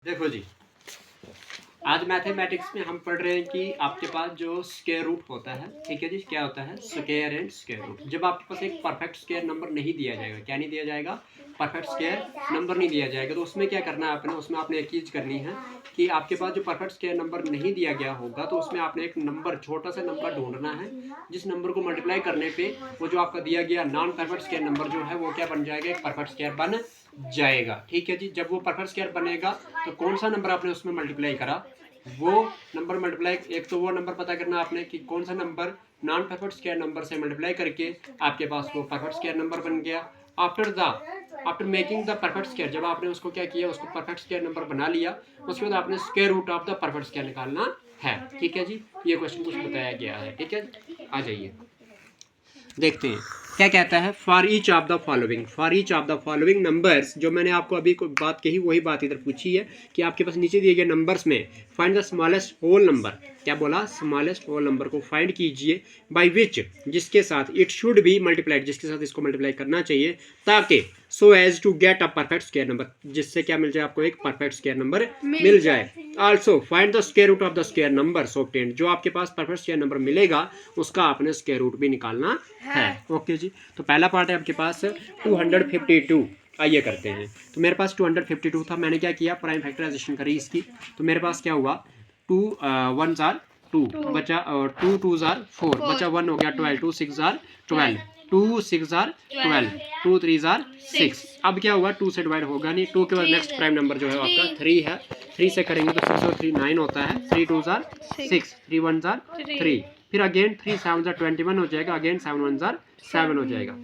देखो जी, आज मैथमेटिक्स में हम पढ़ रहे हैं कि आपके पास जो स्क्वायर रूट होता है, ठीक है जी, क्या होता है स्क्वायर एंड स्क्वायर रूट। जब आपके पास एक परफेक्ट स्क्वायर नंबर नहीं दिया जाएगा, क्या नहीं दिया जाएगा, परफेक्ट स्क्वायर नंबर नहीं दिया जाएगा, तो उसमें क्या करना है आपने, उसमें आपने एक चीज़ करनी है कि आपके पास जो परफेक्ट स्क्वायर नंबर नहीं दिया गया होगा तो उसमें आपने एक नंबर, छोटा सा नंबर ढूंढना है जिस नंबर को मल्टीप्लाई करने पे वो जो आपका दिया गया नॉन परफेक्ट स्क्वायर नंबर जो है वो क्या बन जाएगा, एक परफेक्ट स्क्वायर बन जाएगा। ठीक है जी, जब वो परफेक्ट स्क्वायर बनेगा तो कौन सा नंबर आपने उसमें मल्टीप्लाई करा, वो नंबर मल्टीप्लाई, एक तो वो नंबर पता करना आपने कि कौन सा number non perfect square number से मल्टीप्लाई करके आपके पास वो परफेक्ट स्क्वायर नंबर बन गया। After making the perfect square, जब आपने उसको क्या किया, उसको परफेक्ट स्क्वायर नंबर बना लिया, उसके बाद आपने square root of the perfect square निकालना है। ठीक है जी, ये क्वेश्चन कुछ बताया गया है। ठीक है, आ जाइए देखते हैं क्या कहता है। For each of the following numbers, जो मैंने आपको अभी कोई बात कही वही बात इधर पूछी है कि आपके पास नीचे दिए गए नंबर्स में find the smallest whole number, क्या बोला, स्मॉलेस्ट होल नंबर को फाइंड कीजिए बाय विच, जिसके साथ इट शुड बी मल्टीप्लाइड, जिसके साथ इसको मल्टीप्लाई करना चाहिए, ताकि so as to get a perfect square number, जिससे क्या मिल जाए आपको, एक परफेक्ट स्क्वायर नंबर मिल जाए। Also find the square root of the square number obtained, जो आपके पास परफेक्ट स्क्वायर नंबर मिलेगा उसका आपने स्क्वायर रूट भी निकालना है। ओके जी, तो पहला पार्ट है आपके पास 252। आइए करते हैं। तो मेरे पास 252 था, मैंने क्या किया, प्राइम फैक्टराइजेशन करी इसकी, तो मेरे पास क्या हुआ, 2 1 जार 2 बचा, और 2 2 जार 4 बचा, 1 हो गया 12, 2 6 जार 12, 2 6 जार 12, 2 3 जार 6। अब क्या हुआ, 2 से डिवाइड होगा नहीं, 2 के बाद नेक्स्ट प्राइम नंबर जो है आपका 3 है, 3 से करेंगे तो 6 और 3 9 होता है, 3 2 जार 6, 3 1 जार 3, फिर अगेन 3 7 जार 21 हो जाएगा, अगेन 7 1 जार 7 हो जाएगा।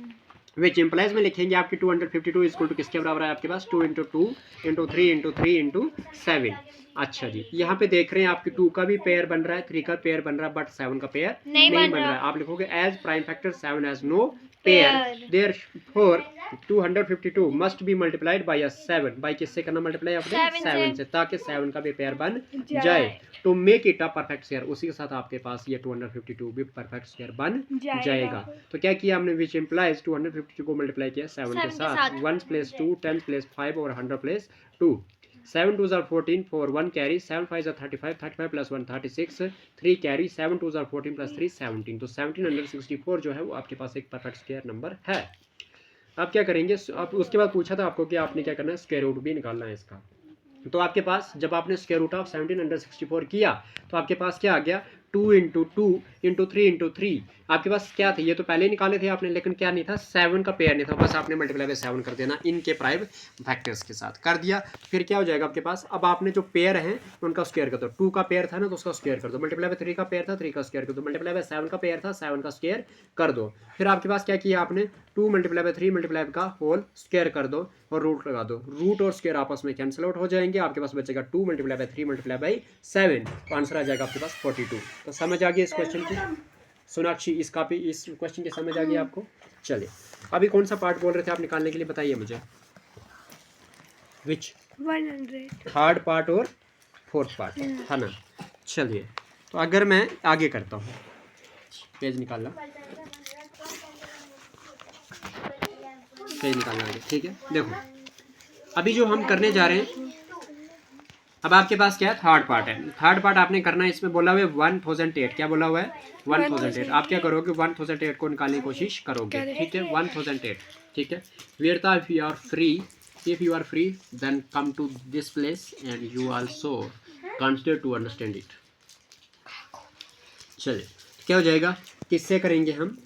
विच इम्प्लाइज में लिखेंगे आपकी 252 इक्वल टू किसके बराबर है आपके पास, 2 इंटू 2 इंटू 3 इंटू 3 इंटू 7। अच्छा जी, यहाँ पे देख रहे हैं आपकी 2 का भी पेयर बन रहा है, 3 का पेयर बन रहा है, बट 7 का पेयर नहीं बन रहा है। आप लिखोगे as prime factor 7 has no pair, therefore 252 must be multiplied by 7, by किससे करना मल्टीप्लाई, अपने 7 से, ताकि 7 का भी पेयर बन जाए। तो make it a perfect square, उसी के साथ आपके पास ये 252 भी परफेक्ट स्क्वायर बन जाएगा। तो क्या किया हमने, विच इम्प्लाइज 252 को मल्टीप्लाई किया 7 के साथ, 1 प्लस 2 10 प्लस 5 और 100 plus 2, 7 2 14, 4 1 carry, 7 5 35, 35 plus 1 36, 3 carry, 7 2 14 plus 3 17, तो 1764 जो है वो आपके पास एक परफेक्ट स्क्वायर नंबर है। अब क्या करेंगे, आप उसके बाद पूछा था आपको कि आपने क्या करना है, स्क्वायर रूट भी निकालना है इसका। तो आपके पास जब आपने स्क्वायर रूट ऑफ 1764 किया तो आपके पास क्या आ गया, 2 इंटू 2 इंटू 3 इंटू 3, आपके पास क्या थे, ये तो पहले निकाले थे आपने, लेकिन क्या नहीं था, 7 का पेयर नहीं था, बस आपने मल्टीप्लाई बाय 7 कर देना, इनके प्राइम फैक्टर्स के साथ कर दिया। फिर क्या हो जाएगा आपके पास, अब आपने जो पेयर हैं उनका स्क्वायर कर दो, 2 का पेयर था ना तो उसका स्क्वायर कर दो, मल्टीप्लाई बाय 3 का पेयर था, 3 का स्क्वायर कर दो, मल्टीप्लाई बाय 7 का पेयर था, 7 का स्क्वायर कर दो। फिर आपके पास क्या किया आपने, 2 मल्टीप्लाई बाय 3 मल्टीप्लाई का होल स्क्वायर कर दो और रूट लगा दो, रूट और स्क्वायर आपस में कैंसिल आउट हो जाएंगे, आपके पास बचेगा 2 मल्टीप्लाई बाय 3 मल्टीप्लाई बाय 7, तो आंसर आ जाएगा आपके पास 42। तो समझ आ गई इस क्वेश्चन की, सोनाक्षी इस क्वेश्चन की समझ आ गई आपको। चलिए अभी कौन सा पार्ट बोल रहे थे आप निकालने के लिए, बताइए मुझे, विच 100, थर्ड पार्ट और फोर्थ पार्ट है ना। चलिए तो अगर मैं आगे करता हूँ, पेज निकालना, पेज निकालना आगे, ठीक है। देखो अभी जो हम करने जा रहे हैं, अब आपके पास क्या है, थर्ड पार्ट है, थर्ड पार्ट आपने करना है, इसमें बोला हुआ है 1008, क्या बोला हुआ है 1008, आप क्या करोगे 1008 को निकालने की कोशिश करोगे, ठीक है 1008, ठीक है। Virta, if you are free then come to this place and you also consider to understand it। चलिए क्या हो जाएगा, किससे करेंगे हम,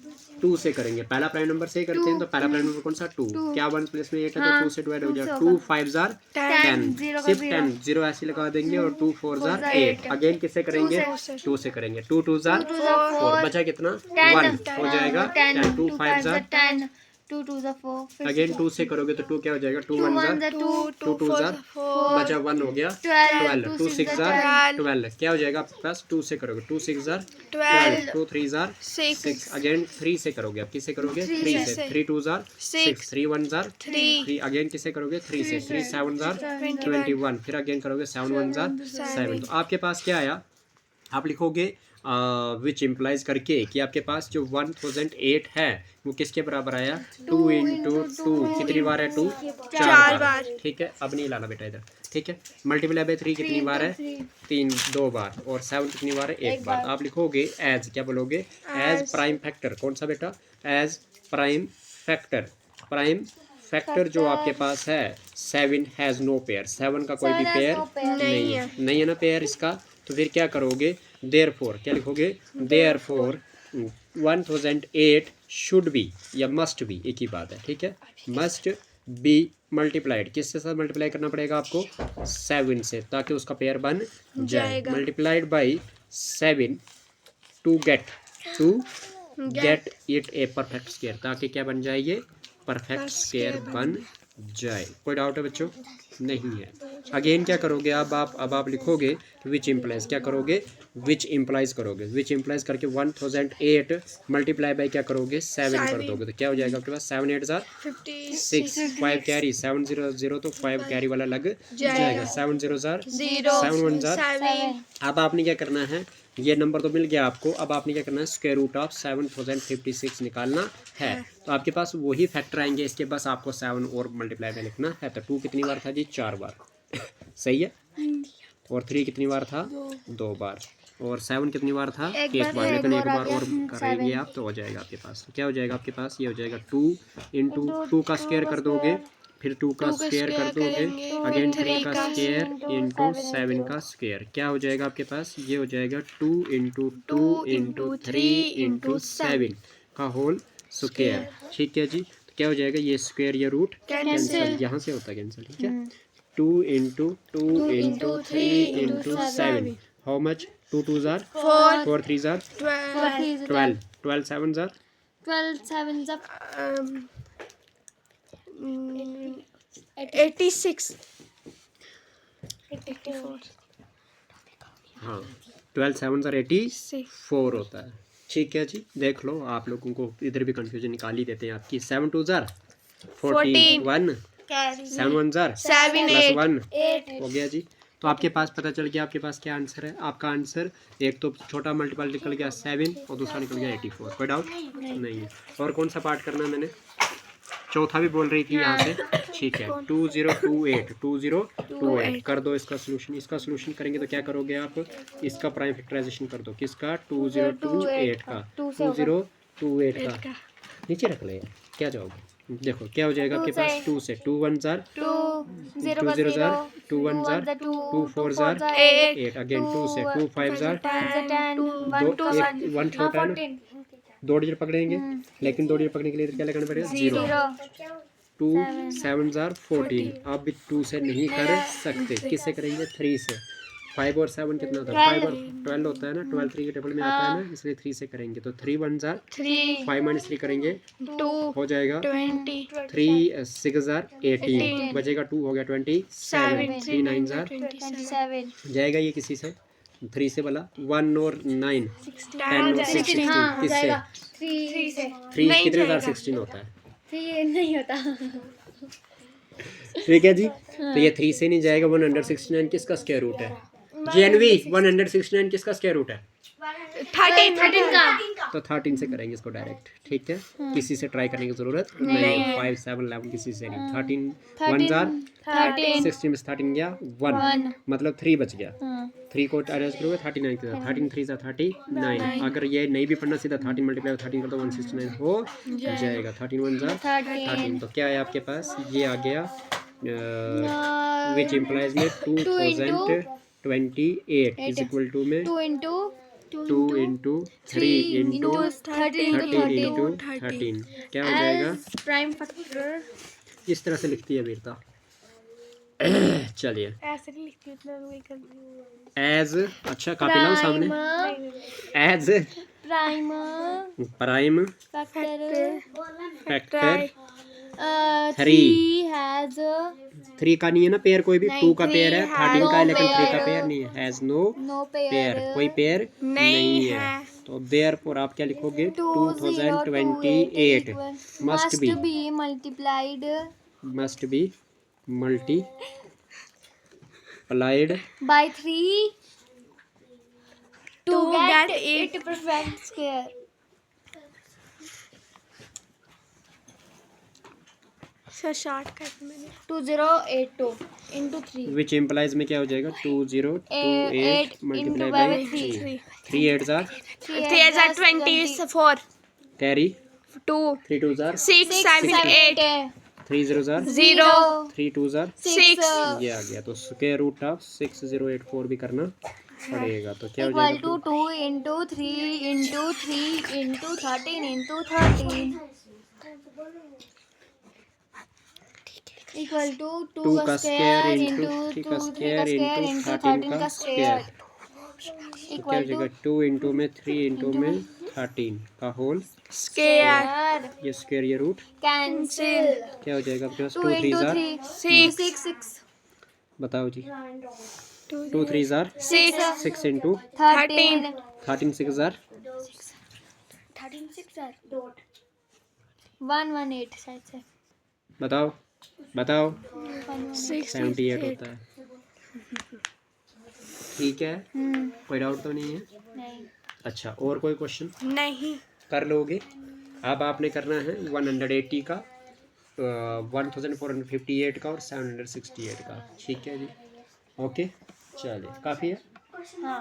2 से करेंगे, पहला प्राइम नंबर से करते हैं, तो पहला प्राइम नंबर कौन सा 2, क्या 1 प्लस में 8 है तो 2 से डिवाइड हो जाएगा, 2 5 जार 10, सिर्फ 10 जीरो ऐसे लगा देंगे, और 2 4 जार 8, अगेन किससे करेंगे, 2 से करेंगे, 2 2 जार 4, बचा कितना 1 हो जाएगा 10, 2 5 जार 10, 2 2 4, अगेन 2 से करोगे तो 2 क्या हो जाएगा, 2 1 जार 2 2 जार, बचा 1 हो गया 12, 2 6 जार 12, क्या हो जाएगा आपके पास, 2 से करोगे 2 6 जार 12, 2 3 जार 6, अगेन 3 से करोगे, अब किससे करोगे 3 से, 3 2 जार 6, 3 1 जार 3, अगेन किससे करोगे 3 से, 3 7 जार 21, फिर अगेन करोगे 7 1 जार 7, तो आपके पास क्या आया, आप लिखोगे विच इम्प्लाइज करके कि आपके पास जो 1008 है वो किसके बराबर आया 2 इंटू 2 कितनी बार है 2 4 बार ठीक है। अब नहीं लाना बेटा इधर ठीक है। मल्टीप्लाई बाय 3 कितनी बार है 3 2 बार और 7 कितनी बार है 1 बार। आप लिखोगे एज क्या बोलोगे एज प्राइम फैक्टर कौन सा बेटा एज प्राइम फैक्टर जो आपके पास है 7 हैज़ नो पेयर 7 का कोई भी पेयर नहीं है ना पेयर इसका। तो फिर क्या करोगे देयरफॉर क्या लिखोगे देयरफॉर 1008 शुड बी या मस्ट बी एक ही बात है ठीक है। मस्ट बी मल्टीप्लाइड किससे साथ मल्टीप्लाई करना पड़ेगा आपको 7 से ताकि उसका पेयर बन जाए। Multiplied by 7 to get it a perfect square ताकि क्या बन जाए ये परफेक्ट स्क्वायर बन जाए। कोई डाउट है बच्चों नहीं है। अगेन क्या करोगे अब आप लिखोगे विच इम्प्लाइज क्या करोगे विच इम्प्लाइज करोगे विच इम्प्लाइज करके 1008 मल्टीप्लाई बाई क्या करोगे 7 कर दोगे तो क्या हो जाएगा आपके पास 7 8 6 5 कैरी 7 0 0 तो 5 कैरी वाला लग जाएगा 7 0 7 1 अब आपने क्या करना है ये नंबर तो मिल गया आपको। अब आपने क्या करना है स्क्वायर रूट ऑफ 7056 निकालना है। तो आपके पास वही फैक्टर आएंगे इसके बस आपको 7 और मल्टीप्लाई में लिखना है। तो 2 कितनी बार था जी 4 बार सही है और 3 कितनी बार था 2 बार और 7 कितनी बार था एक बार लेकिन एक बार और करेंगे आप तो हो जाएगा आपके पास। तो क्या हो जाएगा आपके पास ये हो जाएगा 2 इंटू 2 का स्क्वायर कर दोगे फिर 2 का स्क्वायर कर दोगे अगेन 3 का स्क्वायर इंटू 7 का स्क्वायर क्या हो जाएगा आपके पास ये हो जाएगा 2 इंटू 2 इंटू 3 इंटू 7 का होल स्क्वायर ठीक है जी। तो क्या हो जाएगा ये स्क्वायर या रूट कैंसिल यहाँ से होता है कैंसिल ठीक है। 2 into 2 into 3 into 7 how much 2 2 jar 4 3 jar 12 12 7 jar 12 7s up 86 हाँ 12 7 जार 84 होता है ठीक है जी। देख लो आप लोगों को इधर भी कंफ्यूजन निकाल ही देते हैं आपकी 7 2 जार 41 7 1 जार 7 प्लस 1 हो गया जी। तो आपके पास पता चल गया आपके पास क्या आंसर है। आपका आंसर एक तो छोटा मल्टीपल निकल गया 7 और दूसरा निकल गया 84 कोई डाउट नहीं है। और कौन सा पार्ट करना है मैंने चौथा भी बोल रही थी यहाँ से ठीक है 2028 कर दो इसका सोल्यूशन करेंगे तो क्या करोगे आप इसका प्राइम फैक्टराइजेशन कर दो किसका 2028 का 2028 का नीचे रख ले क्या जाओगे देखो क्या हो जाएगा आपके पास 2 से 2 1 jar 2 0 jar 2 1 jar 2 4 jar 8 again 2 से 2 5 जार 1 छोटा है 2 डिजिट पकड़ेंगे लेकिन 2 डिजिट पकड़ने के लिए क्या लगाना पड़ेगा 0 2 7 जार 14 आप भी 2 से नहीं कर सकते किससे करेंगे 3 से 5 और 7 कितना होता है 5 और 12 होता है ना 12 3 के टेबल में आता है ना इसलिए 3 से करेंगे तो 3 1 जार 5 माइनस 3 करेंगे 2 हो जाएगा 3 6 जार 18 बचेगा 2 हो गया 27 3 9 जार 27 जाएगा ये किसी से 3 से वाला 1 और 9 10 और 16 किससे 3 कितने जार 16 होता है 3 नहीं होता ठीक है जी। तो ये 3 से नहीं जाएगा 169 किसका स्क्वायर रूट है जेएनवी 169 किसका स्क्वायर रूट है 13 का तो 13 से करेंगे इसको डायरेक्ट ठीक है। किसी से ट्राई करने की जरूरत नहीं 5 7 11 किसी से नहीं 13 1 जार 16 में 13 गया 1 मतलब 3 बच गया 3 को अरेंज करोगे 39 के साथ 13 3 39 अगर ये नहीं भी पढ़ना सीधा 13 मल्टीप्लाई 13 कर तो 169 हो जाएगा 13 1 जार 13 तो क्या है आपके पास ये आ गया विच इम्प्लाइज में 2028 इज इक्वल टू में 2 इंटू 3 इंटू 30 इंटू 13 क्या हो जाएगा प्राइम फैक्टर इस तरह से लिखती है वीरता चलिए ऐसे नहीं लिखती इतना वही कर एज अच्छा कापी लाओ सामने एज प्राइम फैक्टर 3 का नहीं है ना पेयर कोई भी 2 का पेयर है 13 का है लेकिन 3 का पेयर नहीं है हैज नो पेयर कोई पेयर नहीं है। तो देयरफॉर आप क्या लिखोगे 2028 must be multiplied by 3 to get it perfect square. So shortcut मैंने 2082 into 3. विच इम्प्लाइज में क्या हो जाएगा 2028 8 multiply into by 3. 3 8 jar 3 is 24 carry 2 3 2 jar 6 7 8 3 0 jar 0 3 2 jar 6 ये आ गया। तो स्क्वायर रूट ऑफ 6084 भी करना पड़ेगा। तो क्या हो Equal जाएगा to 2 into 3 into 3 into 13 into 13. Equal to 2 2 का का स्क्वायर स्क्वायर into इंटू 3 का 2 3 स्क्वायर का स्क्वायर इंटू into 13 का स्क्वायर. स्क्वायर। तो क्या हो Equal to जाएगा 2 इंटू में 3 इंटू में 13 का होल square square. ये स्क्वायर ये रूट Cancel. क्या हो जाएगा आपके पास 2 2 3 into जार 3 6 6 बताओ जी 2 3 jar 6 6 into 13 13 6 jar 13 6 are dot 118 शायद से बताओ बताओ 6 78 होता है। ठीक है कोई डाउट तो नहीं है। नहीं अच्छा और कोई क्वेश्चन नहीं कर लोगे। अब आपने करना है 180 का 1458 का और 768 का। ठीक है जी ओके चलिए काफ़ी है। हाँ